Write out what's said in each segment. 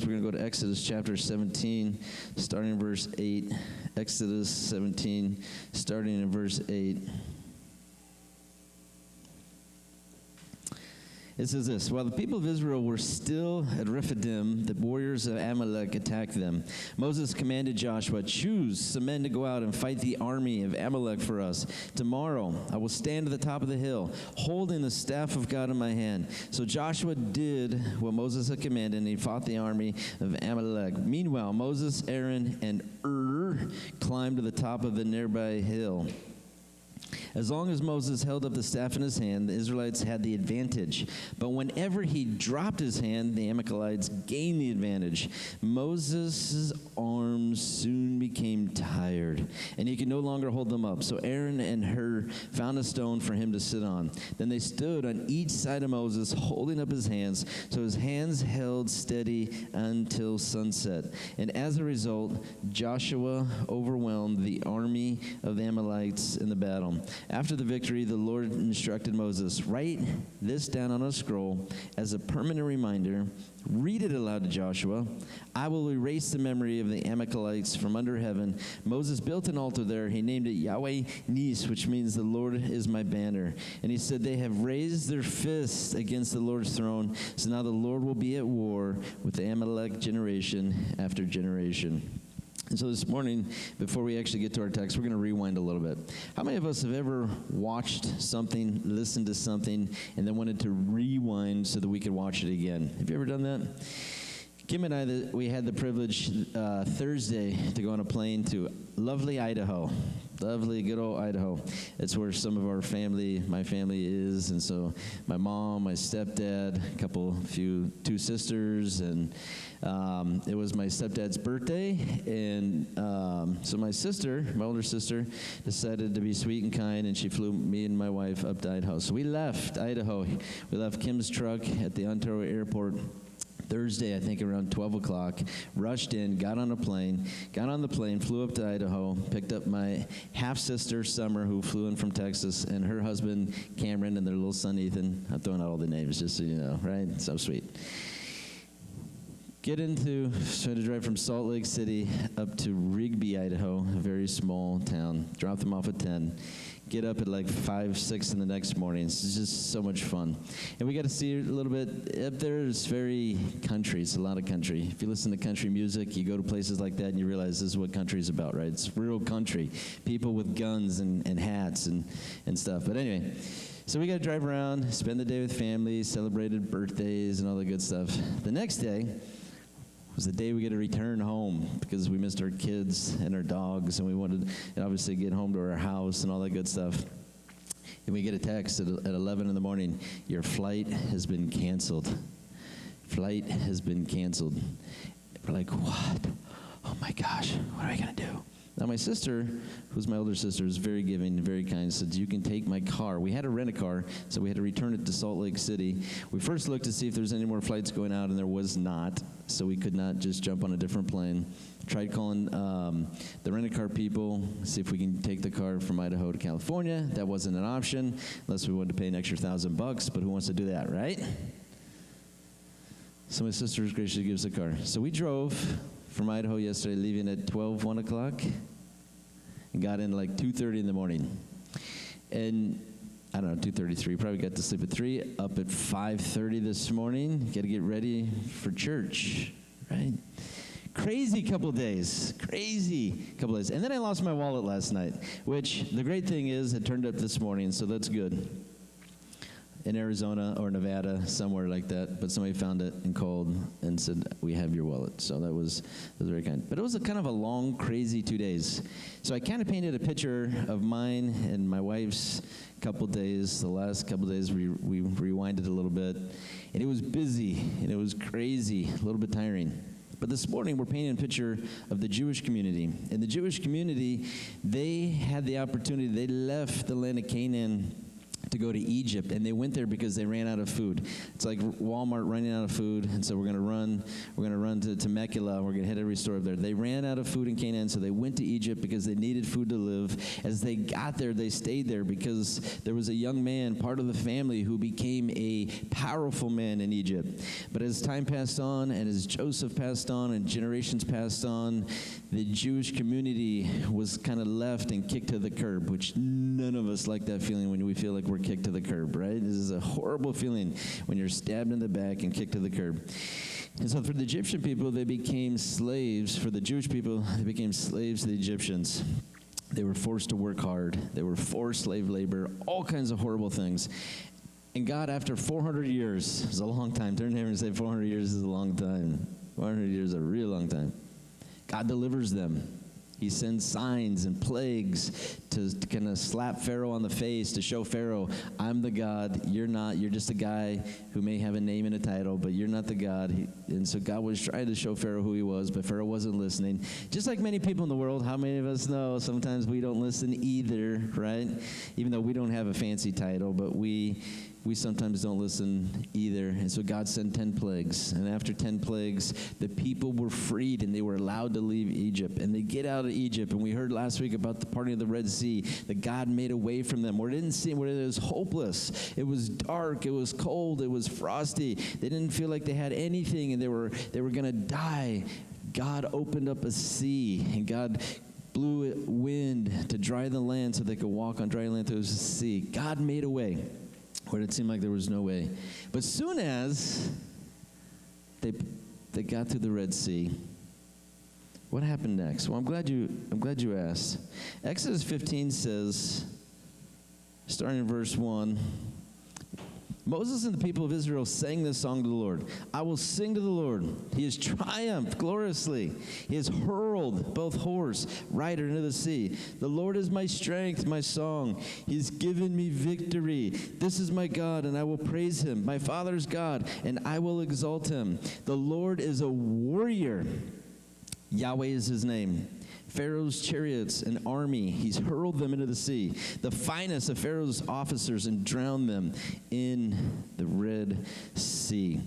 we're going to go to Exodus chapter 17, starting in verse 8. Exodus 17, starting in verse 8. It says this: While the people of Israel were still at Rephidim, the warriors of Amalek attacked them. Moses commanded Joshua, "Choose some men to go out and fight the army of Amalek for us. Tomorrow I will stand at the top of the hill, holding the staff of God in my hand." So Joshua did what Moses had commanded, and he fought the army of Amalek. Meanwhile, Moses, Aaron, and climbed to the top of the nearby hill. As long as Moses held up the staff in his hand, the Israelites had the advantage. But whenever he dropped his hand, the Amalekites gained the advantage. Moses' arms soon became tired, and he could no longer hold them up. So Aaron and Hur found a stone for him to sit on. Then they stood on each side of Moses, holding up his hands, so his hands held steady until sunset. And as a result, Joshua overwhelmed the army of the Amalekites in the battle. After the victory, the Lord instructed Moses, "Write this down on a scroll as a permanent reminder. Read it aloud to Joshua. I will erase the memory of the Amalekites from under heaven." Moses built an altar there. He named it Yahweh Nis, which means the Lord is my banner. And he said, "They have raised their fists against the Lord's throne, so now the Lord will be at war with the Amalek generation after generation." And so this morning, before we actually get to our text, we're going to rewind a little bit. How many of us have ever watched something, listened to something, and then wanted to rewind so that we could watch it again? Have you ever done that? Kim and I, we had the privilege Thursday to go on a plane to lovely Idaho. Lovely, good old Idaho. It's where some of my family is. And so my mom, my stepdad, two sisters, and it was my stepdad's birthday. And so my older sister, decided to be sweet and kind, and she flew me and my wife up to Idaho. So we left Idaho. We left Kim's truck at the Ontario airport Thursday, I think around 12 o'clock, rushed in, got on the plane, flew up to Idaho, picked up my half-sister, Summer, who flew in from Texas, and her husband, Cameron, and their little son, Ethan. I'm throwing out all the names just so you know, right? So sweet. Trying to drive from Salt Lake City up to Rigby, Idaho, a very small town. Drop them off at 10. Get up at like 5, 6 in the next morning. It's just so much fun. And we got to see a little bit. Up there is very country. It's a lot of country. If you listen to country music, you go to places like that and you realize this is what country is about, right? It's real country. People with guns and hats and stuff. But anyway, so we got to drive around, spend the day with family, celebrated birthdays and all the good stuff. The next day was the day we get to return home because we missed our kids and our dogs, and we wanted to obviously get home to our house and all that good stuff. And we get a text at 11 in the morning, "Your flight has been canceled. Flight has been canceled." We're like, "What? Oh my gosh, what are we going to do?" Now my sister, who's my older sister, is very giving, very kind, said, "You can take my car." We had to rent a car, so we had to return it to Salt Lake City. We first looked to see if there's any more flights going out, and there was not, so we could not just jump on a different plane. Tried calling the rent-a-car people, see if we can take the car from Idaho to California. That wasn't an option, unless we wanted to pay an extra $1,000, but who wants to do that, right? So my sister was gracious to give us a car. So we drove from Idaho yesterday, leaving at 1 o'clock, and got in like 2:30 in the morning. And I don't know, 2:33, probably got to sleep at 3, up at 5:30 this morning, got to get ready for church, right? Crazy couple of days. And then I lost my wallet last night, which the great thing is it turned up this morning, so that's good. In Arizona or Nevada, somewhere like that, but somebody found it and called and said, "We have your wallet." So that was very kind. But it was a kind of a long, crazy 2 days. So I kind of painted a picture of mine and my wife's couple days. The last couple days we rewinded a little bit, and it was busy and it was crazy, a little bit tiring. But this morning we're painting a picture of the Jewish community. In the Jewish community, they had the opportunity, they left the land of Canaan to go to Egypt, and they went there because they ran out of food. It's like Walmart running out of food, and so we're going to run to Mekhilah. We're going to hit every store there. They ran out of food in Canaan, so they went to Egypt because they needed food to live. As they got there, they stayed there because there was a young man, part of the family, who became a powerful man in Egypt. But as time passed on, and as Joseph passed on, and generations passed on, the Jewish community was kind of left and kicked to the curb, which none of us like that feeling when we feel like we're kicked to the curb, right? This is a horrible feeling when you're stabbed in the back and kicked to the curb. And so for the Egyptian people, they became slaves. For the Jewish people, they became slaves to the Egyptians. They were forced to work hard. They were forced slave labor, all kinds of horrible things. And God, after 400 years, is a long time. Turn to him and say 400 years is a long time. 400 years is a real long time. God delivers them. He sends signs and plagues to kind of slap Pharaoh on the face, to show Pharaoh, I'm the God, you're not. You're just a guy who may have a name and a title, but you're not the God. And so God was trying to show Pharaoh who he was, but Pharaoh wasn't listening. Just like many people in the world, how many of us know sometimes we don't listen either, right? Even though we don't have a fancy title, but we sometimes don't listen either. And so God sent 10 plagues. And after 10 plagues, the people were freed and they were allowed to leave Egypt. And they get out of Egypt. And we heard last week about the parting of the Red Sea, that God made a way from them where it it was hopeless. It was dark. It was cold. It was frosty. They didn't feel like they had anything and they were going to die. God opened up a sea, and God blew wind to dry the land so they could walk on dry land through the sea. God made a way where it seemed like there was no way. But soon as they got through the Red Sea, what happened next? Well, I'm glad you asked. Exodus 15 says, starting in verse 1, Moses and the people of Israel sang this song to the Lord. I will sing to the Lord. He has triumphed gloriously. He has hurled both horse, rider into the sea. The Lord is my strength, my song. He's given me victory. This is my God, and I will praise him. My Father's God, and I will exalt him. The Lord is a warrior. Yahweh is his name. Pharaoh's chariots and army, he's hurled them into the sea, the finest of Pharaoh's officers, and drowned them in the Red Sea.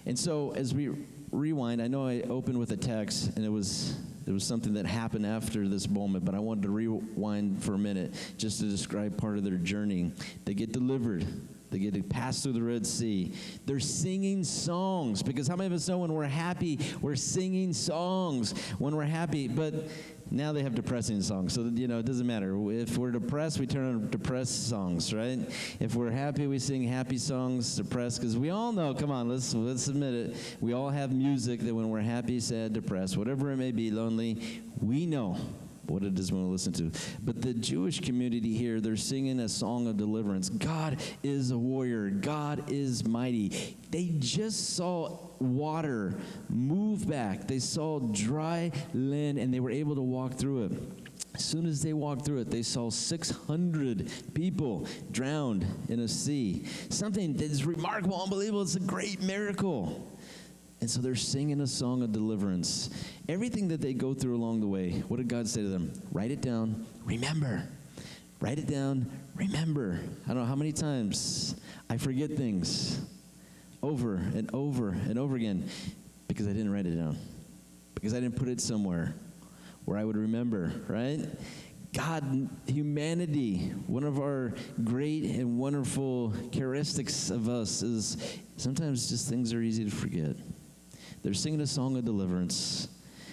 And so as we rewind, I know I opened with a text, and it was something that happened after this moment, but I wanted to rewind for a minute just to describe part of their journey. They get delivered. They get to pass through the Red Sea. They're singing songs, because how many of us know when we're happy, we're singing songs when we're happy, but now they have depressing songs, so it doesn't matter. If we're depressed, we turn on depressed songs, right? If we're happy, we sing happy songs. Depressed, because we all know, come on, let's admit it, we all have music that when we're happy, sad, depressed, whatever it may be, lonely, we know what it is we want to listen to. But the Jewish community here, they're singing a song of deliverance. God is a warrior. God is mighty. They just saw water move back. They saw dry land, and they were able to walk through it. As soon as they walked through it, they saw 600 people drowned in a sea. Something that is remarkable, unbelievable. It's a great miracle. And so they're singing a song of deliverance. Everything that they go through along the way, what did God say to them? Write it down, remember. Write it down, remember. I don't know how many times I forget things over and over and over again because I didn't write it down, because I didn't put it somewhere where I would remember, right? God, humanity, one of our great and wonderful characteristics of us is sometimes just things are easy to forget. They're singing a song of deliverance.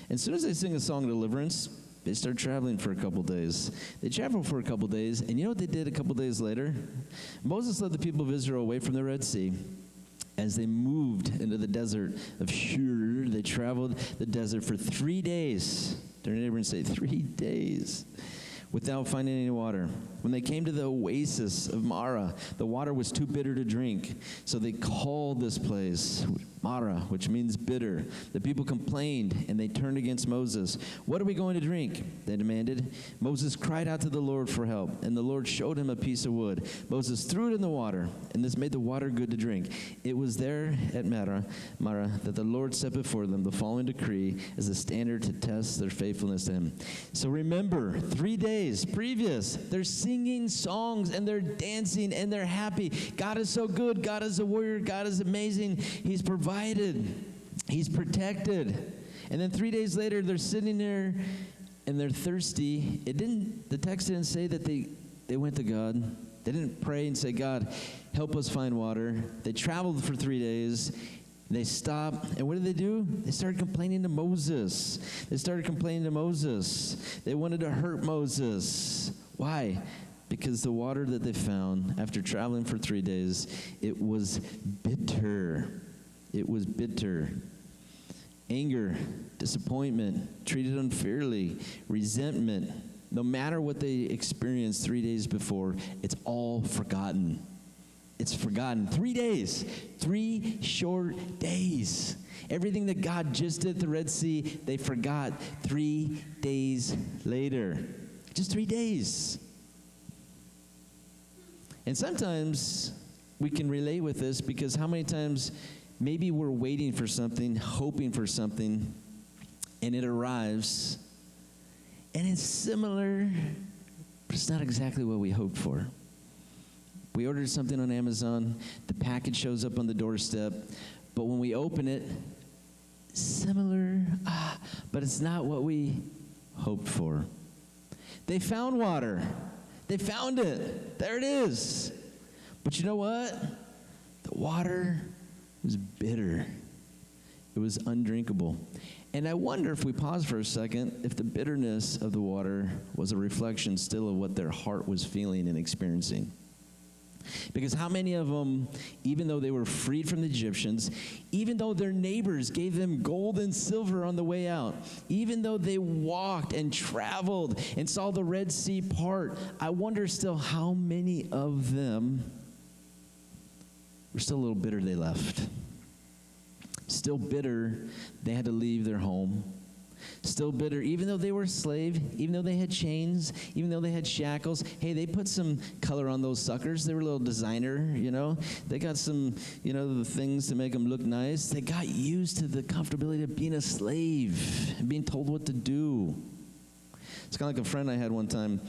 And as soon as they sing a song of deliverance, they start traveling for a couple days. They travel for a couple days, and you know what they did a couple days later? Moses led the people of Israel away from the Red Sea. As they moved into the desert of Shur, they traveled the desert for 3 days. Turn to your neighbor and say, 3 days, without finding any water. When they came to the oasis of Marah, the water was too bitter to drink. So they called this place Marah, which means bitter. The people complained, and they turned against Moses. What are we going to drink? They demanded. Moses cried out to the Lord for help, and the Lord showed him a piece of wood. Moses threw it in the water, and this made the water good to drink. It was there at Marah that the Lord set before them the following decree as a standard to test their faithfulness to him. So remember, 3 days days previous, they're singing songs and they're dancing and they're happy. God is so good. God is a warrior. God is amazing. He's provided. He's protected. And then 3 days later, they're sitting there and they're thirsty. The text didn't say that they went to God. They didn't pray and say, God, help us find water. They traveled for 3 days. They stopped, and what did they do? They started complaining to Moses. They wanted to hurt Moses. Why? Because the water that they found after traveling for 3 days, it was bitter. It was bitter. Anger, disappointment, treated unfairly, resentment. No matter what they experienced 3 days before, it's all forgotten. It's forgotten. 3 days. 3 short days. Everything that God just did at the Red Sea, they forgot 3 days later. Just 3 days. And sometimes we can relate with this because how many times maybe we're waiting for something, hoping for something, and it arrives, and it's similar, but it's not exactly what we hoped for. We ordered something on Amazon, the package shows up on the doorstep, but when we open it, similar, but it's not what we hoped for. They found water. They found it. There it is. But you know what? The water was bitter. It was undrinkable. And I wonder if we pause for a second, if the bitterness of the water was a reflection still of what their heart was feeling and experiencing. Because how many of them, even though they were freed from the Egyptians, even though their neighbors gave them gold and silver on the way out, even though they walked and traveled and saw the Red Sea part, I wonder still how many of them were still a little bitter they left. Still bitter they had to leave their home. Still bitter, even though they were a slave, even though they had chains, even though they had shackles. Hey, they put some color on those suckers. They were a little designer, you know. They got some, the things to make them look nice. They got used to the comfortability of being a slave and being told what to do. It's kind of like a friend I had one time.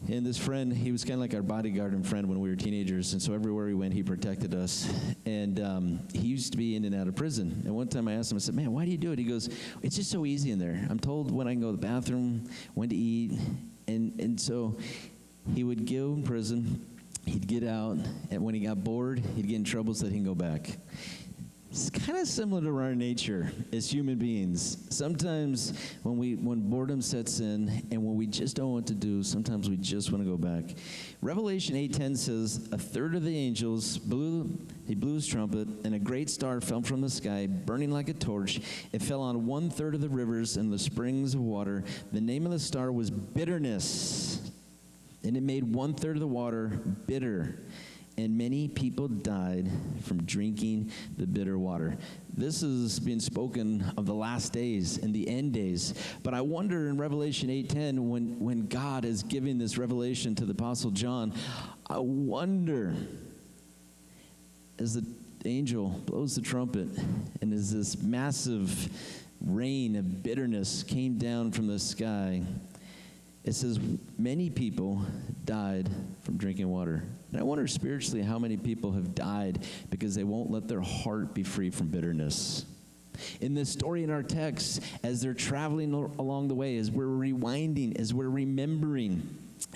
And this friend, he was kind of like our bodyguard and friend when we were teenagers, and so everywhere we went, he protected us. And he used to be in and out of prison. And one time I asked him, I said, man, why do you do it? He goes, it's just so easy in there. I'm told when I can go to the bathroom, when to eat. And so he would go in prison, he'd get out, and when he got bored, he'd get in trouble so that he can go back. It's kind of similar to our nature as human beings. Sometimes when boredom sets in and when we just don't know what to do, sometimes we just want to go back. Revelation 8:10 says, a third of the angels blew his trumpet, and a great star fell from the sky, burning like a torch. It fell on 1/3 of the rivers and the springs of water. The name of the star was Bitterness, and it made 1/3 of the water bitter. And many people died from drinking the bitter water. This is being spoken of the last days and the end days. But I wonder in Revelation 8:10, when God is giving this revelation to the Apostle John, I wonder, as the angel blows the trumpet and as this massive rain of bitterness came down from the sky, it says many people died from drinking water. And I wonder spiritually how many people have died because they won't let their heart be free from bitterness. In this story in our text, as they're traveling along the way, as we're rewinding, as we're remembering,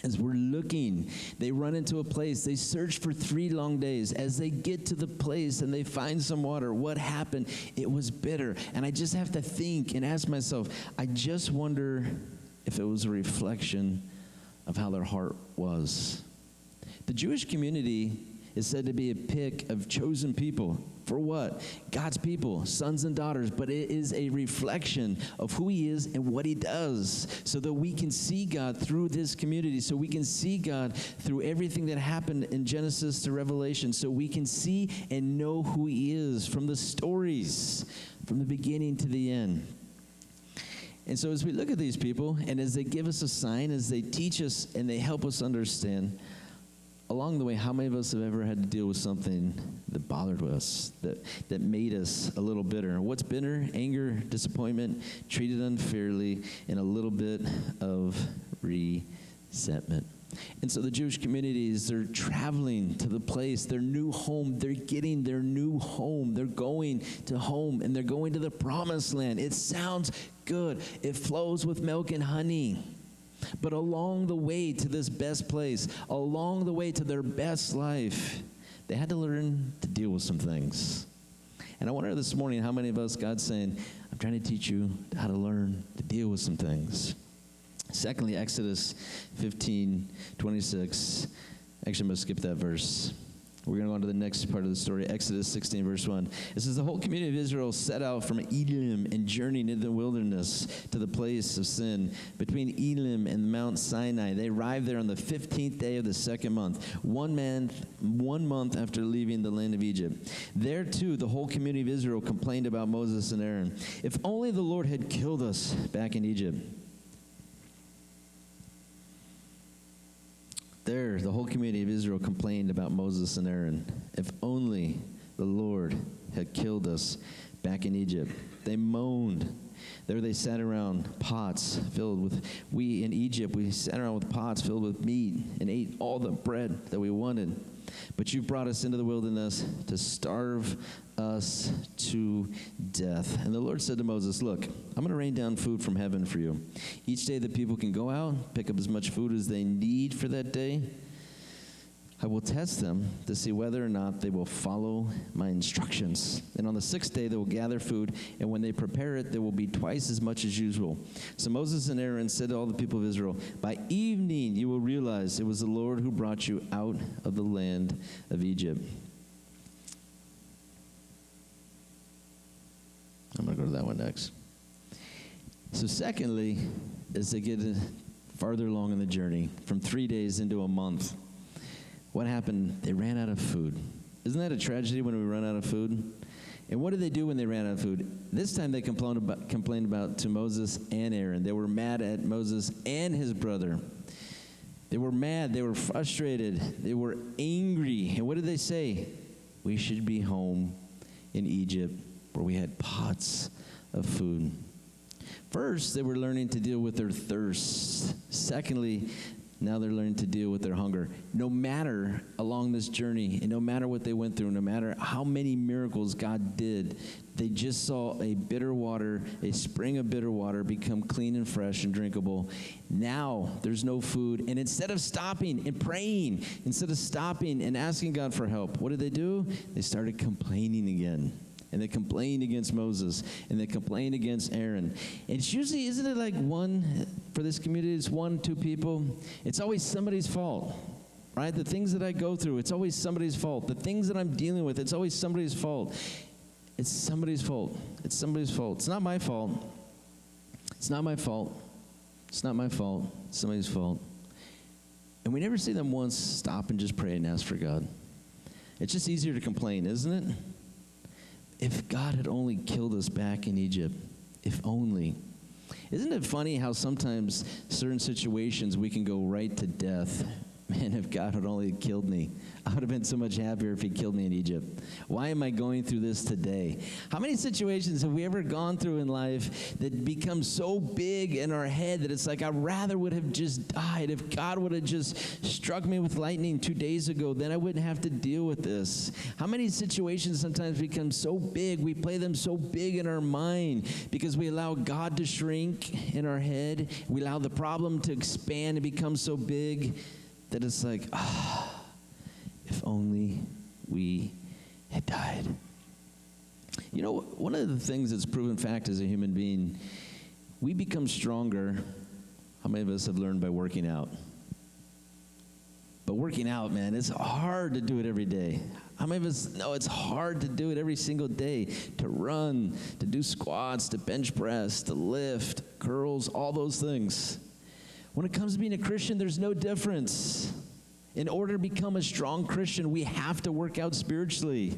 as we're looking, they run into a place. They search for 3 long days. As they get to the place and they find some water, what happened? It was bitter. And I just have to think and ask myself, I just wonder if it was a reflection of how their heart was. The Jewish community is said to be a pick of chosen people. For what? God's people, sons and daughters. But it is a reflection of who he is and what he does, so that we can see God through this community, so we can see God through everything that happened in Genesis to Revelation, so we can see and know who he is from the stories, from the beginning to the end. And so as we look at these people, and as they give us a sign, as they teach us and they help us understand, along the way, how many of us have ever had to deal with something that bothered us, that made us a little bitter? What's bitter? Anger, disappointment, treated unfairly, and a little bit of resentment. resentment. And so the Jewish communities, they're traveling to the place, their new home. They're getting their new home. They're going to home, and they're going to the promised land. It sounds good. It flows with milk and honey. But along the way to this best place, along the way to their best life, they had to learn to deal with some things. And I wonder this morning how many of us, God's saying, I'm trying to teach you how to learn to deal with some things. Secondly, Exodus 15:26. Actually, I'm going to skip that verse. We're going to go on to the next part of the story, Exodus 16, verse 1. It says, the whole community of Israel set out from Elim and journeyed into the wilderness to the place of sin, between Elim and Mount Sinai. They arrived there on the 15th day of the second month, 1 month after leaving the land of Egypt. There, too, the whole community of Israel complained about Moses and Aaron. If only the Lord had killed us back in Egypt. There, the whole community of Israel complained about Moses and Aaron. If only the Lord had killed us back in Egypt. They moaned. There they sat around pots filled with, in Egypt, we sat around with pots filled with meat and ate all the bread that we wanted. But you brought us into the wilderness to starve us to death. And the Lord said to Moses, look, I'm going to rain down food from heaven for you. Each day the people can go out, pick up as much food as they need for that day. I will test them to see whether or not they will follow my instructions. And on the 6th day they will gather food, and when they prepare it, there will be twice as much as usual. So Moses and Aaron said to all the people of Israel, by evening you will realize it was the Lord who brought you out of the land of Egypt. I'm going to go to that one next. So secondly, as they get farther along in the journey, from 3 days into a month, what happened? They ran out of food. Isn't that a tragedy when we run out of food? And what did they do when they ran out of food? This time they complained about to Moses and Aaron. They were mad at Moses and his brother. They were mad. They were frustrated. They were angry. And what did they say? We should be home in Egypt where we had pots of food. First, they were learning to deal with their thirst. Secondly, now they're learning to deal with their hunger. No matter along this journey, and no matter what they went through, no matter how many miracles God did, they just saw a bitter water, a spring of bitter water become clean and fresh and drinkable. Now there's no food. And instead of stopping and praying, instead of stopping and asking God for help, what did they do? They started complaining again. And they complained against Moses, and they complained against Aaron. And it's usually, isn't it like for this community, it's 1, 2 people? It's always somebody's fault, right? The things that I go through, it's always somebody's fault. The things that I'm dealing with, it's always somebody's fault. It's somebody's fault. It's somebody's fault. It's not my fault. It's not my fault. It's not my fault. It's somebody's fault. And we never see them once stop and just pray and ask for God. It's just easier to complain, isn't it? If God had only killed us back in Egypt, if only. Isn't it funny how sometimes certain situations we can go right to death? Man, if God had only killed me, I would have been so much happier if he killed me in Egypt. Why am I going through this today? How many situations have we ever gone through in life that become so big in our head that it's like, I rather would have just died. If God would have just struck me with lightning 2 days ago, then I wouldn't have to deal with this. How many situations sometimes become so big, we play them so big in our mind because we allow God to shrink in our head. We allow the problem to expand and become so big that it's like, if only we had died. You know, one of the things that's proven fact as a human being, we become stronger. How many of us have learned by working out? But working out, man, it's hard to do it every day. How many of us know it's hard to do it every single day? To run, to do squats, to bench press, to lift, curls, all those things. When it comes to being a Christian, there's no difference. In order to become a strong Christian, we have to work out spiritually.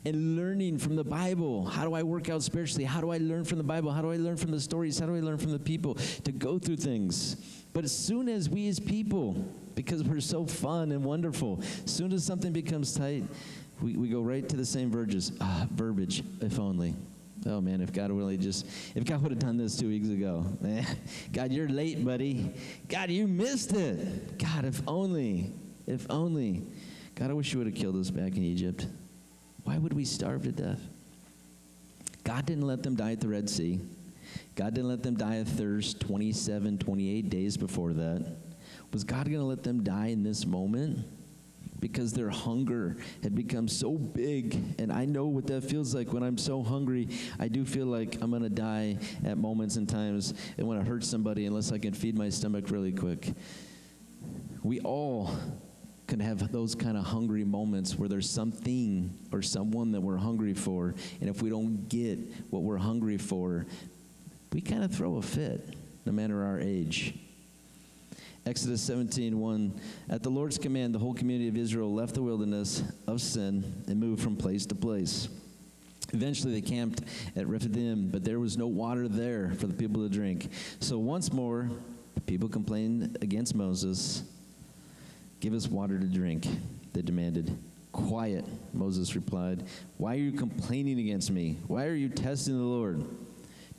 And learning from the Bible. How do I work out spiritually? How do I learn from the Bible? How do I learn from the stories? How do I learn from the people to go through things? But as soon as we as people, because we're so fun and wonderful, as soon as something becomes tight, we go right to the same verbiage, if only. Oh man, if God would have done this 2 weeks ago, man, God, you're late, buddy. God, you missed it. God, if only. God, I wish you would have killed us back in Egypt. Why would we starve to death? God didn't let them die at the Red Sea. God didn't let them die of thirst 27, 28 days before that. Was God going to let them die in this moment? Because their hunger had become so big. And I know what that feels like when I'm so hungry. I do feel like I'm going to die at moments and times and when I hurt somebody unless I can feed my stomach really quick. We all can have those kind of hungry moments where there's something or someone that we're hungry for. And if we don't get what we're hungry for, we kind of throw a fit, no matter our age. Exodus 17:1, at the Lord's command, the whole community of Israel left the wilderness of Sin and moved from place to place. Eventually they camped at Rephidim, but there was no water there for the people to drink. So once more, the people complained against Moses. Give us water to drink, they demanded. Quiet, Moses replied. Why are you complaining against me? Why are you testing the Lord?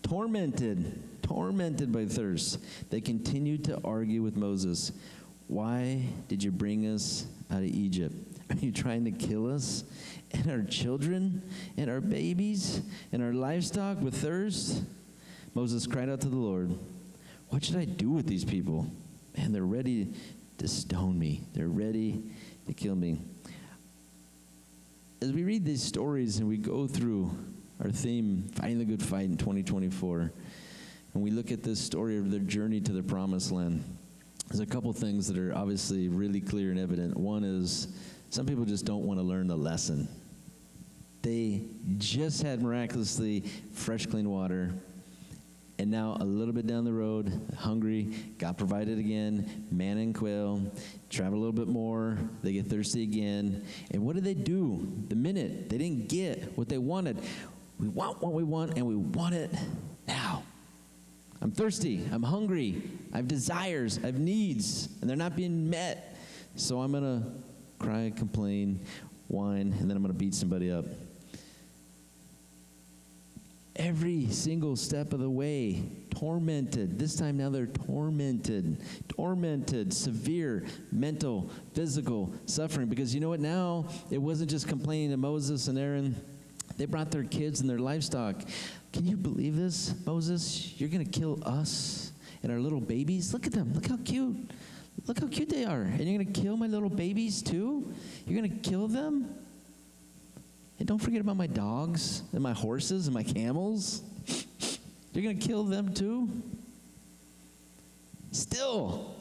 Tormented by thirst, they continued to argue with Moses. Why did you bring us out of Egypt? Are you trying to kill us and our children and our babies and our livestock with thirst? Moses cried out to the Lord, what should I do with these people? Man, they're ready to stone me. They're ready to kill me. As we read these stories and we go through our theme, Fighting the Good Fight in 2024, and we look at this story of their journey to the Promised Land, there's a couple things that are obviously really clear and evident. One is some people just don't want to learn the lesson. They just had miraculously fresh, clean water, and now a little bit down the road, hungry, God provided again, manna and quail, travel a little bit more, they get thirsty again. And what do? The minute they didn't get what they wanted, we want what we want, and we want it now. I'm thirsty, I'm hungry, I have desires, I have needs, and they're not being met. So I'm going to cry, complain, whine, and then I'm going to beat somebody up. Every single step of the way, tormented. This time now they're tormented, severe mental, physical suffering. Because you know what now? It wasn't just complaining to Moses and Aaron. They brought their kids and their livestock. Can you believe this, Moses? You're going to kill us and our little babies? Look at them. Look how cute. Look how cute they are. And you're going to kill my little babies too? You're going to kill them? And don't forget about my dogs and my horses and my camels. You're going to kill them too? Still,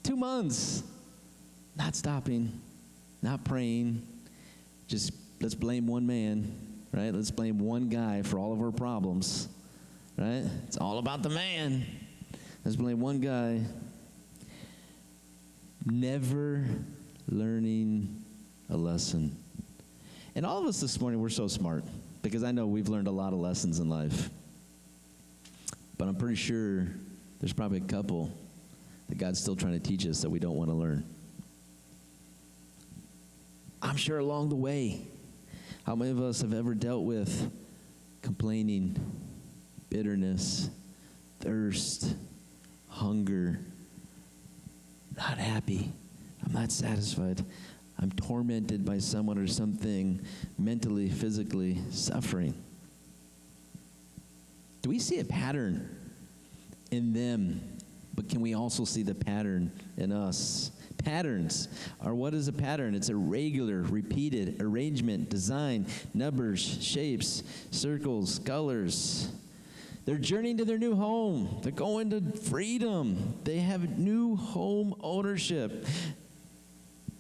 2 months, not stopping, not praying. Just let's blame one man, right? Let's blame one guy for all of our problems, right? It's all about the man. Let's blame one guy. Never learning a lesson. And all of us this morning, we're so smart because I know we've learned a lot of lessons in life. But I'm pretty sure there's probably a couple that God's still trying to teach us that we don't want to learn. I'm sure along the way, how many of us have ever dealt with complaining, bitterness, thirst, hunger, not happy, I'm not satisfied, I'm tormented by someone or something, mentally, physically suffering. Do we see a pattern in them, but can we also see the pattern in us? Patterns are, what is a pattern? It's a regular, repeated arrangement, design, numbers, shapes, circles, colors. They're journeying to their new home. They're going to freedom. They have new home ownership.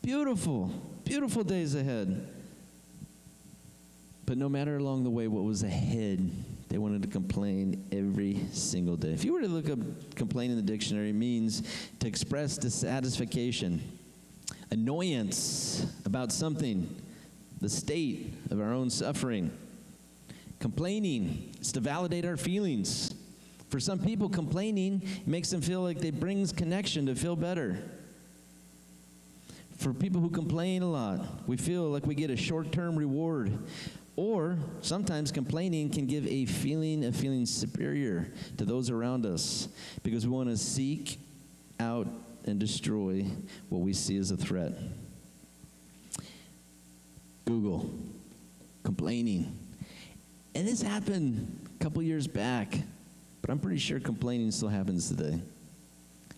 Beautiful, beautiful days ahead. But no matter along the way what was ahead, they wanted to complain every single day. If you were to look up complain in the dictionary, it means to express dissatisfaction, annoyance about something, the state of our own suffering. Complaining is to validate our feelings. For some people, complaining makes them feel like it brings connection to feel better. For people who complain a lot, we feel like we get a short-term reward. Or sometimes complaining can give a feeling superior to those around us because we want to seek out and destroy what we see as a threat. Google, complaining. And this happened a couple years back, but I'm pretty sure complaining still happens today.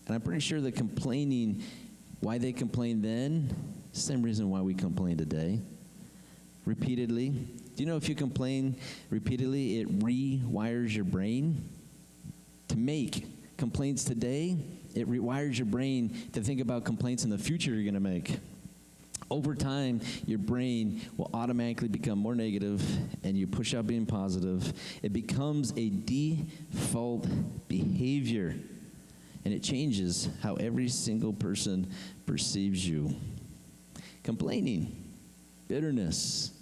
And I'm pretty sure that complaining, why they complained then, same reason why we complain today. Repeatedly. Do you know if you complain repeatedly, it rewires your brain? To make complaints today, it rewires your brain to think about complaints in the future you're going to make. Over time, your brain will automatically become more negative, and you push out being positive. It becomes a default behavior, and it changes how every single person perceives you. Complaining, bitterness.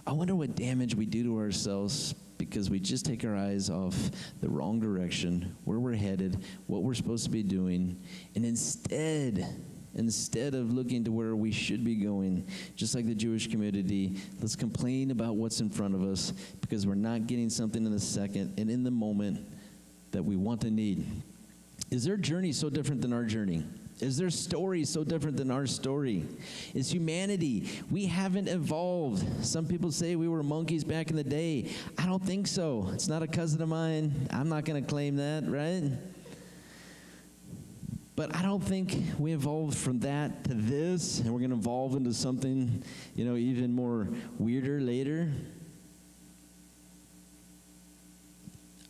I wonder what damage we do to ourselves because we just take our eyes off the wrong direction, where we're headed, what we're supposed to be doing, and instead of looking to where we should be going, just like the Jewish community, let's complain about what's in front of us because we're not getting something in the second and in the moment that we want to need. Is their journey so different than our journey? Is their story so different than our story? Is humanity, we haven't evolved. Some people say we were monkeys back in the day. I don't think so. It's not a cousin of mine. I'm not going to claim that, right? But I don't think we evolved from that to this, and we're going to evolve into something, even more weirder later.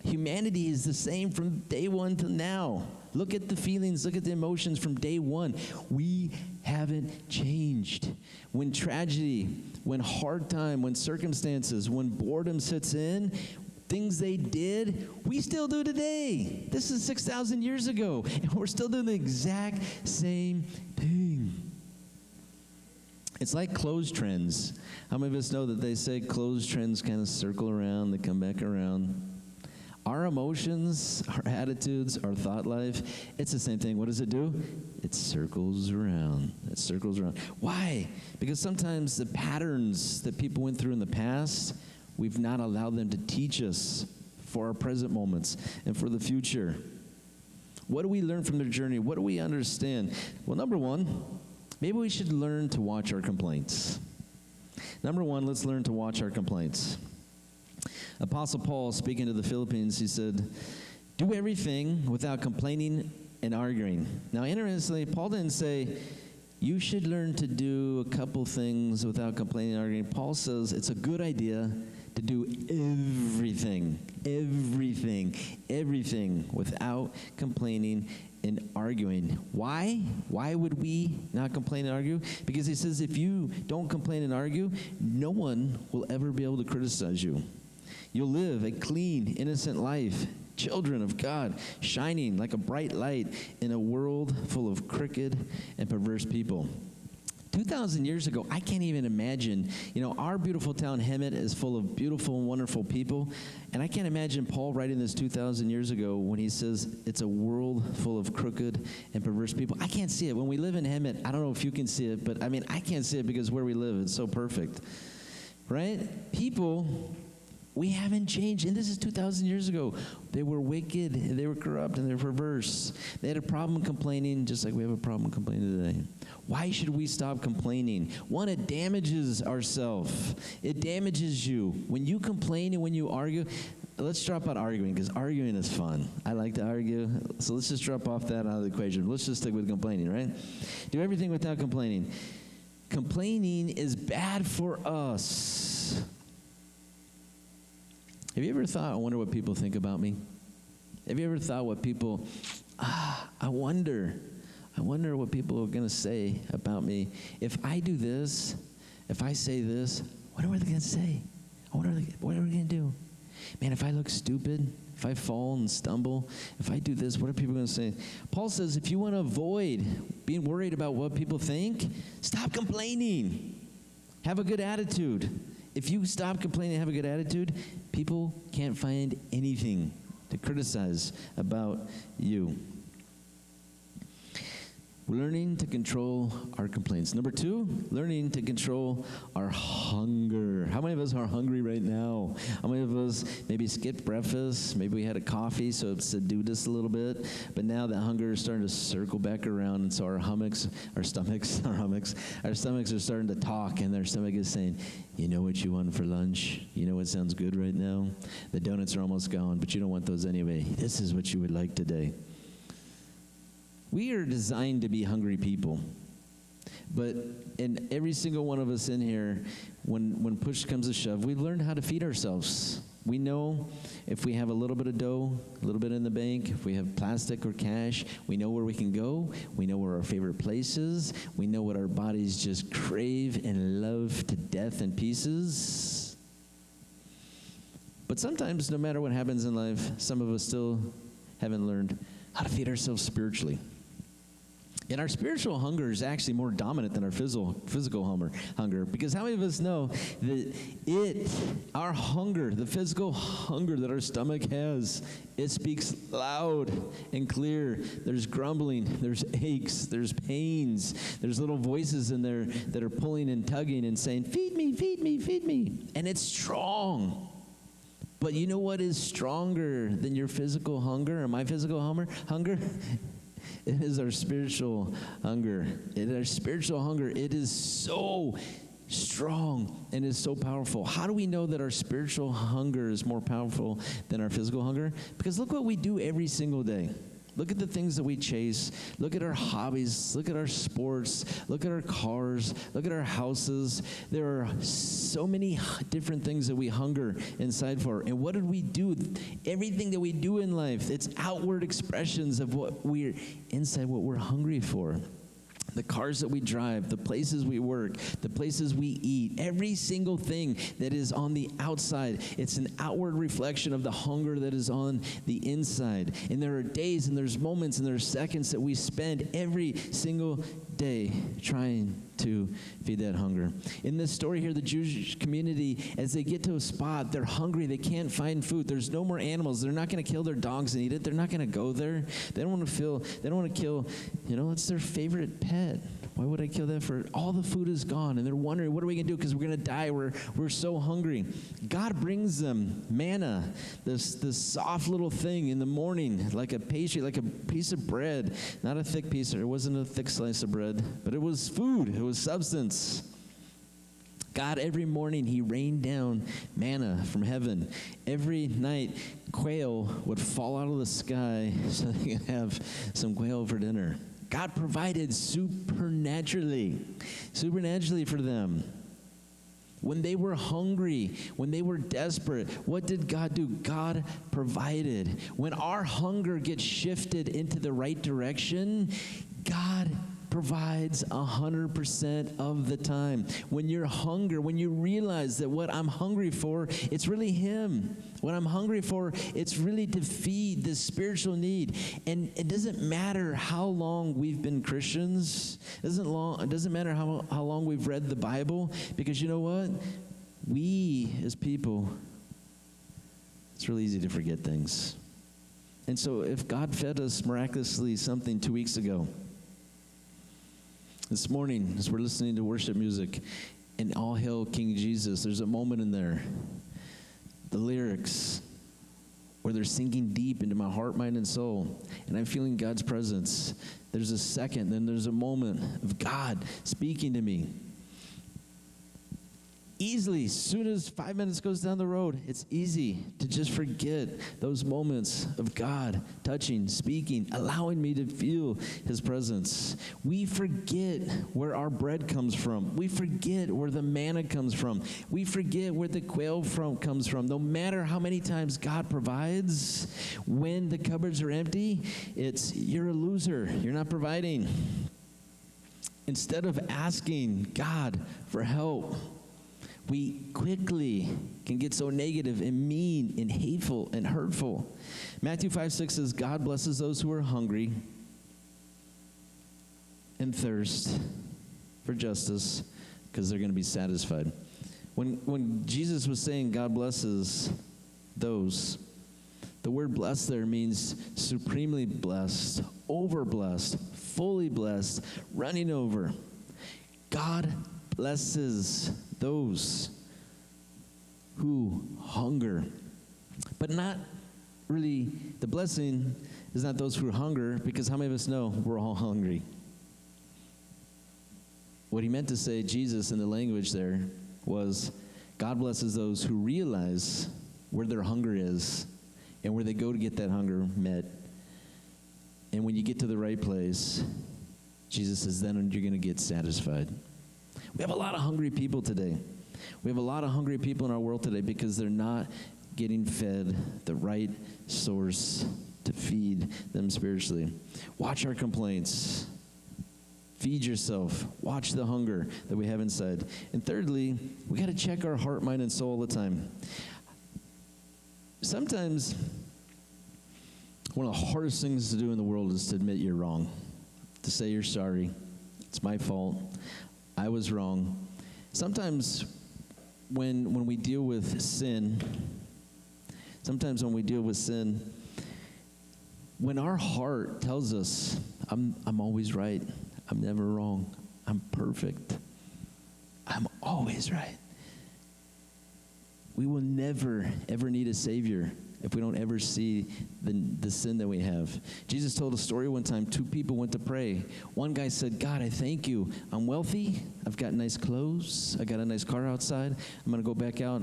Humanity is the same from day one to now. Look at the feelings, look at the emotions from day one. We haven't changed. When tragedy, when hard time, when circumstances, when boredom sets in, things they did, we still do today. This is 6,000 years ago, and we're still doing the exact same thing. It's like clothes trends. How many of us know that they say clothes trends kind of circle around, they come back around? Our emotions, our attitudes, our thought life, it's the same thing. What does it do? It circles around. It circles around. Why? Because sometimes the patterns that people went through in the past, we've not allowed them to teach us for our present moments and for the future. What do we learn from their journey? What do we understand? Well, number one, maybe we should learn to watch our complaints. Number one, let's learn to watch our complaints. Apostle Paul, speaking to the Philippines, he said, do everything without complaining and arguing. Now, interestingly, Paul didn't say, you should learn to do a couple things without complaining and arguing. Paul says it's a good idea to do everything without complaining and arguing. Why? Why would we not complain and argue? Because he says if you don't complain and argue, no one will ever be able to criticize you. You'll live a clean, innocent life, children of God, shining like a bright light in a world full of crooked and perverse people. 2,000 years ago, I can't even imagine, our beautiful town, Hemet, is full of beautiful and wonderful people, and I can't imagine Paul writing this 2,000 years ago when he says it's a world full of crooked and perverse people. I can't see it. When we live in Hemet, I don't know if you can see it, but I can't see it because where we live, it's so perfect, right? People, we haven't changed, and this is 2,000 years ago. They were wicked, and they were corrupt, and they were perverse. They had a problem complaining, just like we have a problem complaining today. Why should we stop complaining? One, it damages ourselves. It damages you. When you complain and when you argue, let's drop out arguing, because arguing is fun. I like to argue, so let's just drop off that out of the equation. Let's just stick with complaining, right? Do everything without complaining. Complaining is bad for us. Have you ever thought, I wonder what people think about me? Have you ever thought what people, I wonder what people are going to say about me. If I do this, if I say this, what are they going to say? What are we going to do? Man, if I look stupid, if I fall and stumble, if I do this, what are people going to say? Paul says if you want to avoid being worried about what people think, stop complaining. Have a good attitude. If you stop complaining and have a good attitude, people can't find anything to criticize about you. Learning to control our complaints. Number 2, learning to control our hunger. How many of us are hungry right now? How many of us maybe skipped breakfast? Maybe we had a coffee, so it subdued us a little bit. But now that hunger is starting to circle back around, and so our stomachs are starting to talk, and their stomach is saying, you know what you want for lunch? You know what sounds good right now? The donuts are almost gone, but you don't want those anyway. This is what you would like today. We are designed to be hungry people. But in every single one of us in here, when push comes to shove, we've learned how to feed ourselves. We know if we have a little bit of dough, a little bit in the bank, if we have plastic or cash, we know where we can go. We know where our favorite place is. We know what our bodies just crave and love to death and pieces. But sometimes, no matter what happens in life, some of us still haven't learned how to feed ourselves spiritually. And our spiritual hunger is actually more dominant than our physical hunger. Because how many of us know that our hunger, the physical hunger that our stomach has, it speaks loud and clear. There's grumbling, there's aches, there's pains, there's little voices in there that are pulling and tugging and saying, feed me, feed me, feed me. And it's strong. But you know what is stronger than your physical hunger or my physical hunger? It is our spiritual hunger. It is our spiritual hunger. It is so strong and is so powerful. How do we know that our spiritual hunger is more powerful than our physical hunger? Because look what we do every single day. Look at the things that we chase. Look at our hobbies. Look at our sports. Look at our cars. Look at our houses. There are so many different things that we hunger inside for. And what did we do? Everything that we do in life, it's outward expressions of what we're inside, what we're hungry for. The cars that we drive, the places we work, the places we eat, every single thing that is on the outside, it's an outward reflection of the hunger that is on the inside. And there are days and there's moments and there's seconds that we spend every single day trying to feed that hunger. In this story here, the Jewish community, as they get to a spot, they're hungry, they can't find food. There's no more animals. They're not going to kill their dogs and eat it. They're not going to go there. They don't want to kill, it's their favorite pet. Why would I kill that for? All the food is gone, and they're wondering, what are we going to do? Because we're going to die. We're so hungry. God brings them manna, this soft little thing in the morning, like a pastry, like a piece of bread. Not a thick piece. It wasn't a thick slice of bread, but it was food. It was substance. God, every morning, he rained down manna from heaven. Every night, quail would fall out of the sky so they could have some quail for dinner. God provided supernaturally for them. When they were hungry, when they were desperate, what did God do? God provided. When our hunger gets shifted into the right direction, God provides 100% of the time. When you realize that what I'm hungry for, it's really him. What I'm hungry for, it's really to feed this spiritual need. And it doesn't matter how long we've been Christians. It doesn't matter how long we've read the Bible, because you know what? We, as people, it's really easy to forget things. And so if God fed us miraculously something 2 weeks ago, this morning, as we're listening to worship music, and All Hail King Jesus, there's a moment in there, the lyrics, where they're sinking deep into my heart, mind, and soul, and I'm feeling God's presence. There's a second, then there's a moment of God speaking to me. Easily, as soon as 5 minutes goes down the road, it's easy to just forget those moments of God touching, speaking, allowing me to feel his presence. We forget where our bread comes from. We forget where the manna comes from. We forget where the quail comes from. No matter how many times God provides, when the cupboards are empty, it's, you're a loser. You're not providing. Instead of asking God for help, we quickly can get so negative and mean and hateful and hurtful. Matthew 5:6 says, God blesses those who are hungry and thirst for justice, because they're going to be satisfied. When Jesus was saying God blesses those The word blessed there means supremely blessed, over blessed, fully blessed, running over. God blesses those who hunger. But not really, the blessing is not those who hunger, because how many of us know we're all hungry? What he meant to say, Jesus, in the language there, was God blesses those who realize where their hunger is and where they go to get that hunger met. And when you get to the right place, Jesus says, then you're going to get satisfied. We have a lot of hungry people today. We have a lot of hungry people in our world today because they're not getting fed the right source to feed them spiritually. Watch our complaints. Feed yourself. Watch the hunger that we have inside. And thirdly, we got to check our heart, mind, and soul all the time. Sometimes one of the hardest things to do in the world is to admit you're wrong, to say you're sorry. It's my fault. I was wrong. Sometimes when we deal with sin, when our heart tells us, I'm always right, I'm never wrong, I'm perfect, I'm always right, we will never, ever need a Savior if we don't ever see the sin that we have. Jesus told a story one time. 2 people went to pray. One guy said, God, I thank you. I'm wealthy. I've got nice clothes. I got a nice car outside. I'm going to go back out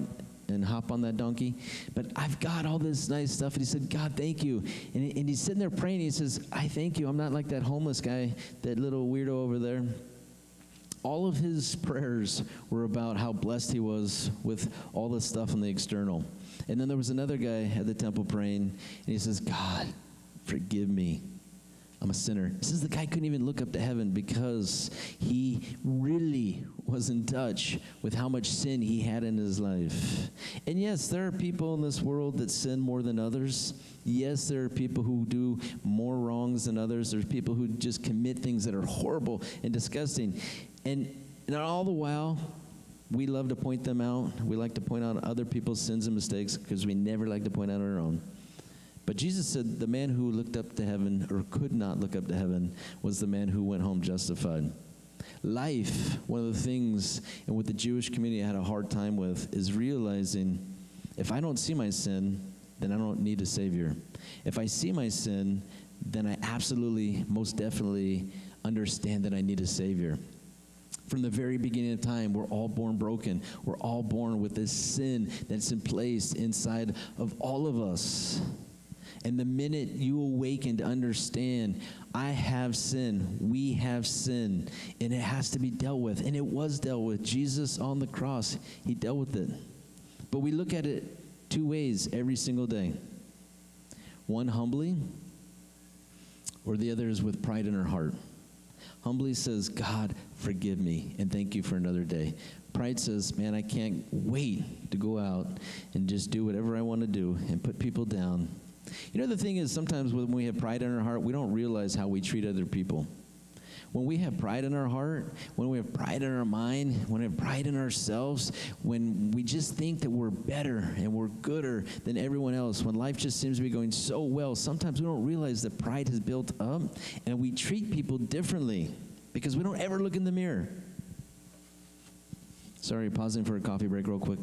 and hop on that donkey. But I've got all this nice stuff. And he said, God, thank you. And he's sitting there praying. He says, I thank you. I'm not like that homeless guy, that little weirdo over there. All of his prayers were about how blessed he was with all the stuff in the external. And then there was another guy at the temple praying, and he says, God, forgive me. I'm a sinner. He says the guy couldn't even look up to heaven because he really was in touch with how much sin he had in his life. And yes, there are people in this world that sin more than others. Yes, there are people who do more wrongs than others. There's people who just commit things that are horrible and disgusting. And all the while, we love to point them out. We like to point out other people's sins and mistakes because we never like to point out our own. But Jesus said the man who looked up to heaven or could not look up to heaven was the man who went home justified. Life, one of the things, and what the Jewish community had a hard time with, is realizing if I don't see my sin, then I don't need a Savior. If I see my sin, then I absolutely, most definitely understand that I need a Savior. From the very beginning of time, we're all born broken. We're all born with this sin that's in place inside of all of us. And the minute you awaken to understand, I have sin, we have sin, and it has to be dealt with. And it was dealt with. Jesus on the cross, he dealt with it. But we look at it 2 ways every single day. One humbly, or the other is with pride in our heart. Humbly says, God, forgive me, and thank you for another day. Pride says, man, I can't wait to go out and just do whatever I want to do and put people down. You know, the thing is, sometimes when we have pride in our heart, we don't realize how we treat other people. When we have pride in our heart, when we have pride in our mind, when we have pride in ourselves, when we just think that we're better and we're gooder than everyone else, when life just seems to be going so well, sometimes we don't realize that pride has built up and we treat people differently because we don't ever look in the mirror. Sorry, pausing for a coffee break real quick.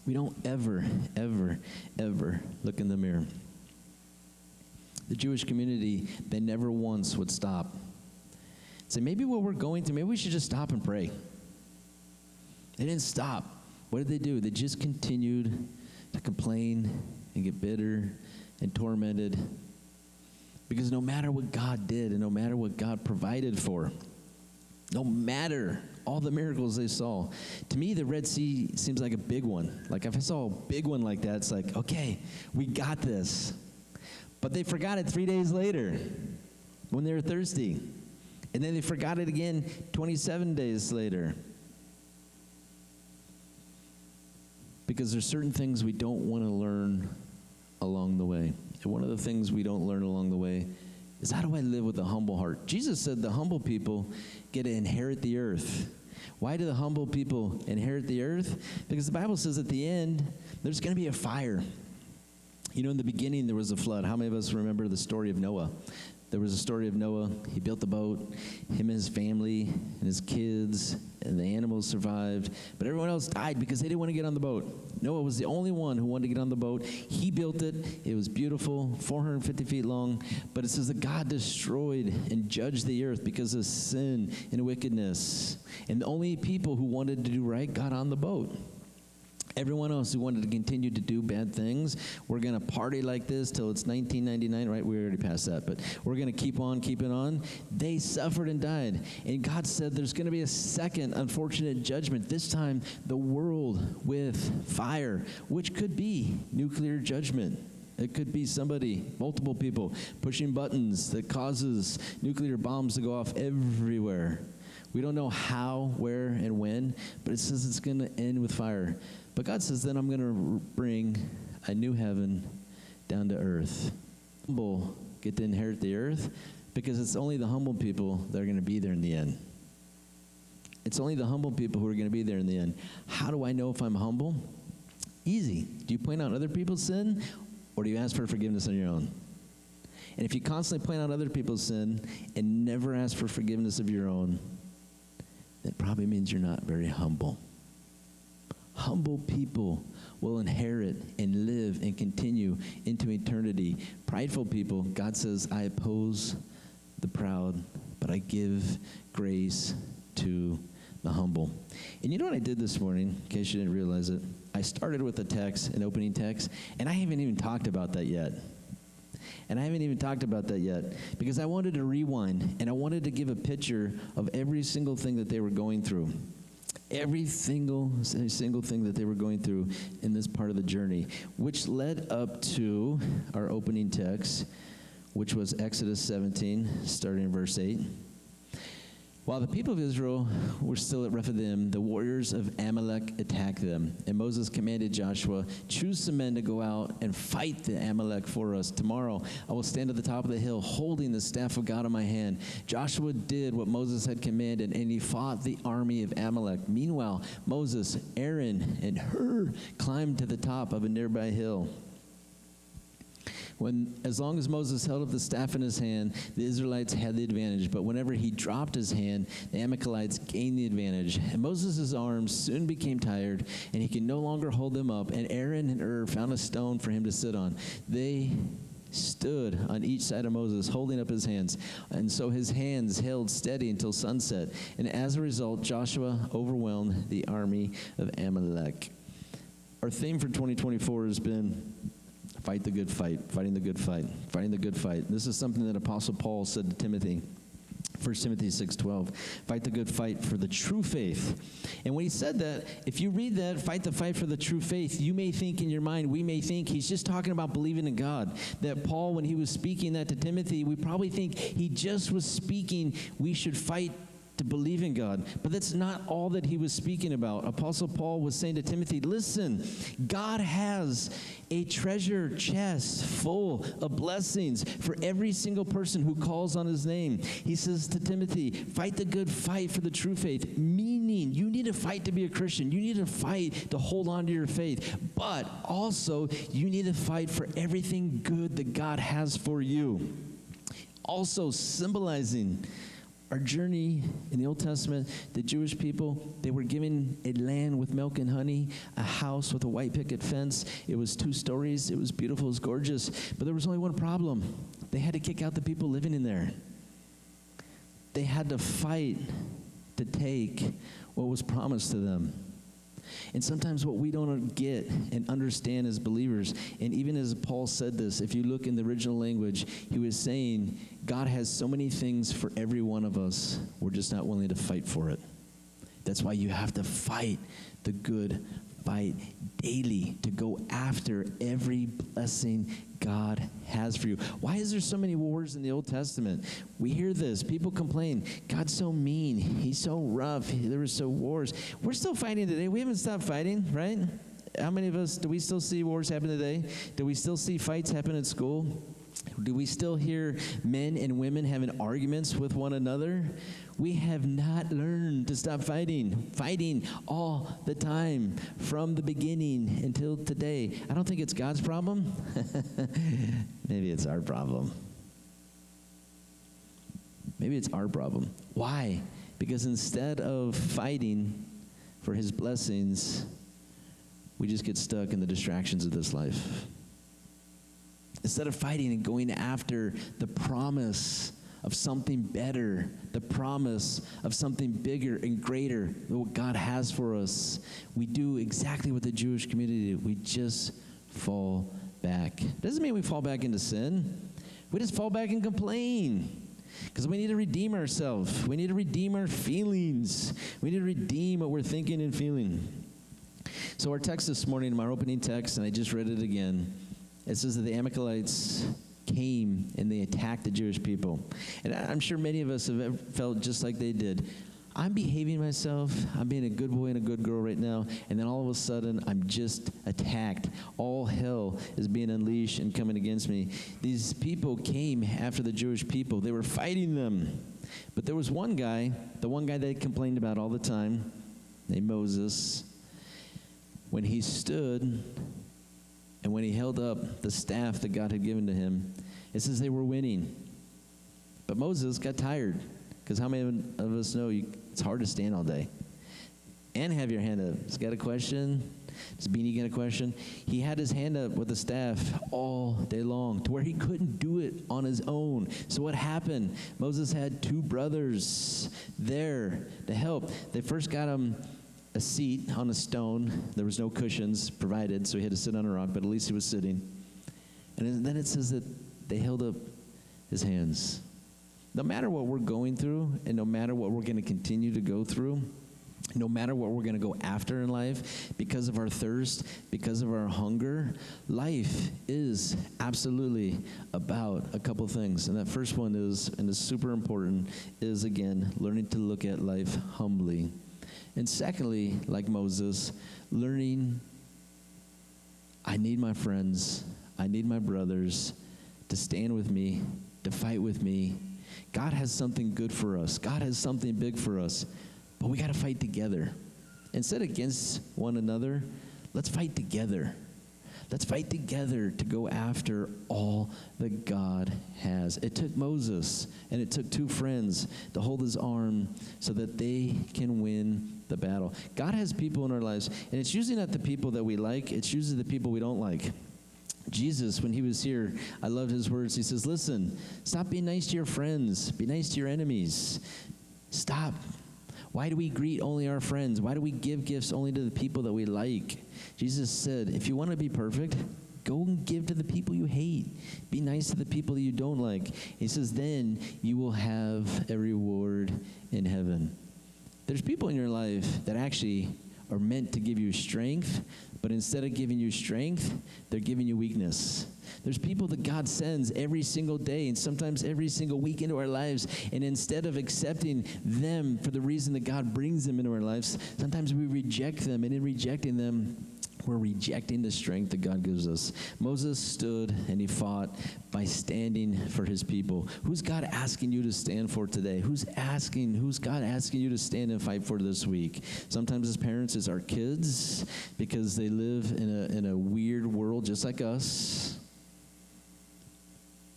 We don't ever, ever, ever look in the mirror. The Jewish community, they never once would stop. Say, maybe what we're going through, maybe we should just stop and pray. They didn't stop. What did they do? They just continued to complain and get bitter and tormented. Because no matter what God did and no matter what God provided for, no matter all the miracles they saw, to me, the Red Sea seems like a big one. Like if I saw a big one like that, it's like, okay, we got this. But they forgot it 3 days later when they were thirsty. And then they forgot it again 27 days later. Because there's certain things we don't want to learn along the way. And one of the things we don't learn along the way is, how do I live with a humble heart? Jesus said the humble people get to inherit the earth. Why do the humble people inherit the earth? Because the Bible says at the end, there's going to be a fire. You know, in the beginning, there was a flood. How many of us remember the story of Noah? There was a story of Noah. He built the boat. Him and his family and his kids and the animals survived. But everyone else died because they didn't want to get on the boat. Noah was the only one who wanted to get on the boat. He built it. It was beautiful, 450 feet long. But it says that God destroyed and judged the earth because of sin and wickedness. And the only people who wanted to do right got on the boat. Everyone else who wanted to continue to do bad things, we're going to party like this till it's 1999, right? We already passed that, but we're going to keep on keeping on. They suffered and died. And God said there's going to be a second unfortunate judgment, this time the world with fire, which could be nuclear judgment. It could be somebody, multiple people, pushing buttons that causes nuclear bombs to go off everywhere. We don't know how, where, and when, but it says it's going to end with fire. But God says, then I'm going to bring a new heaven down to earth. Humble get to inherit the earth because it's only the humble people that are going to be there in the end. It's only the humble people who are going to be there in the end. How do I know if I'm humble? Easy. Do you point out other people's sin, or do you ask for forgiveness on your own? And if you constantly point out other people's sin and never ask for forgiveness of your own, that probably means you're not very humble. Humble people will inherit and live and continue into eternity. Prideful people, God says, I oppose the proud, but I give grace to the humble. And you know what I did this morning, in case you didn't realize it? I started with a text, an opening text, and I haven't even talked about that yet. Because I wanted to rewind, and I wanted to give a picture of every single thing that they were going through. Every single thing that they were going through in this part of the journey, which led up to our opening text, which was Exodus 17, starting in verse 8. While the people of Israel were still at Rephidim, the warriors of Amalek attacked them. And Moses commanded Joshua, choose some men to go out and fight the Amalek for us. Tomorrow I will stand at the top of the hill holding the staff of God in my hand. Joshua did what Moses had commanded, and he fought the army of Amalek. Meanwhile, Moses, Aaron, and Hur climbed to the top of a nearby hill. As long as Moses held up the staff in his hand, the Israelites had the advantage. But whenever he dropped his hand, the Amalekites gained the advantage. And Moses' arms soon became tired, and he could no longer hold them up. And Aaron and Hur found a stone for him to sit on. They stood on each side of Moses, holding up his hands. And so his hands held steady until sunset. And as a result, Joshua overwhelmed the army of Amalek. Our theme for 2024 has been fight the good fight, fighting the good fight, fighting the good fight. This is something that Apostle Paul said to Timothy. 1 Timothy 6:12, fight the good fight for the true faith. And when he said that, if you read that, fight the fight for the true faith, you may think in your mind, we may think he's just talking about believing in God. That Paul, when he was speaking that to Timothy, we probably think he just was speaking, we should fight to believe in God. But that's not all that he was speaking about. Apostle Paul was saying to Timothy, listen, God has a treasure chest full of blessings for every single person who calls on his name. He says to Timothy, fight the good fight for the true faith, meaning you need to fight to be a Christian. You need to fight to hold on to your faith. But also, you need to fight for everything good that God has for you. Also symbolizing our journey in the Old Testament, the Jewish people, they were given a land with milk and honey, a house with a white picket fence. It was 2 stories. It was beautiful. It was gorgeous. But there was only one problem. They had to kick out the people living in there. They had to fight to take what was promised to them. And sometimes what we don't get and understand as believers, and even as Paul said this, if you look in the original language, he was saying, God has so many things for every one of us. We're just not willing to fight for it. That's why you have to fight the good fight daily to go after every blessing God has for you. Why is there so many wars in the Old Testament? We hear this. People complain, God's so mean. He's so rough. There were so wars. We're still fighting today. We haven't stopped fighting, right? How many of us, do we still see wars happen today? Do we still see fights happen at school? Do we still hear men and women having arguments with one another? We have not learned to stop fighting all the time from the beginning until today. I don't think it's God's problem. Maybe it's our problem. Maybe it's our problem. Why? Because instead of fighting for his blessings, we just get stuck in the distractions of this life. Instead of fighting and going after the promise of something better, the promise of something bigger and greater than what God has for us, we do exactly what the Jewish community did. We just fall back. Doesn't mean we fall back into sin. We just fall back and complain. Because we need to redeem ourselves. We need to redeem our feelings. We need to redeem what we're thinking and feeling. So our text this morning, my opening text, and I just read it again, it says that the Amalekites came and they attacked the Jewish people. And I'm sure many of us have felt just like they did. I'm behaving myself. I'm being a good boy and a good girl right now. And then all of a sudden, I'm just attacked. All hell is being unleashed and coming against me. These people came after the Jewish people. They were fighting them. But there was one guy, the one guy they complained about all the time, named Moses. When he stood and when he held up the staff that God had given to him, it says they were winning. But Moses got tired. Because how many of us know it's hard to stand all day? And have your hand up. Has got a question? Does Beanie got a question? He had his hand up with the staff all day long to where he couldn't do it on his own. So what happened? Moses had two brothers there to help. They first got him a seat on a stone. There was no cushions provided, so he had to sit on a rock, but at least he was sitting. And then it says that they held up his hands. No matter what we're going through, and no matter what we're going to continue to go through, no matter what we're going to go after in life, because of our thirst, because of our hunger, life is absolutely about a couple things. And that first one is, and is super important, is again, learning to look at life humbly. And secondly, like Moses, learning, I need my friends, I need my brothers to stand with me, to fight with me. God has something good for us. God has something big for us. But we got to fight together. Instead against one another, let's fight together. Let's fight together to go after all that God has. It took Moses and it took two friends to hold his arm so that they can win the battle. God has people in our lives, and it's usually not the people that we like. It's usually the people we don't like. Jesus, when he was here, I loved his words. He says, listen, stop being nice to your friends. Be nice to your enemies. Stop. Why do we greet only our friends? Why do we give gifts only to the people that we like? Jesus said, if you want to be perfect, go and give to the people you hate. Be nice to the people that you don't like. He says, then you will have a reward in heaven. There's people in your life that actually are meant to give you strength, but instead of giving you strength, they're giving you weakness. There's people that God sends every single day and sometimes every single week into our lives, and instead of accepting them for the reason that God brings them into our lives, sometimes we reject them, and in rejecting them, we're rejecting the strength that God gives us. Moses stood and he fought by standing for his people. Who's God asking you to stand for today? Who's God asking you to stand and fight for this week? Sometimes as parents, it's our kids because they live in a weird world just like us.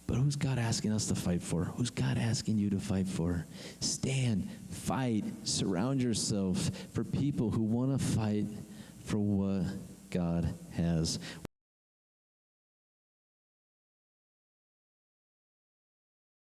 But who's God asking us to fight for? Who's God asking you to fight for? Stand, fight, surround yourself for people who want to fight for what God has.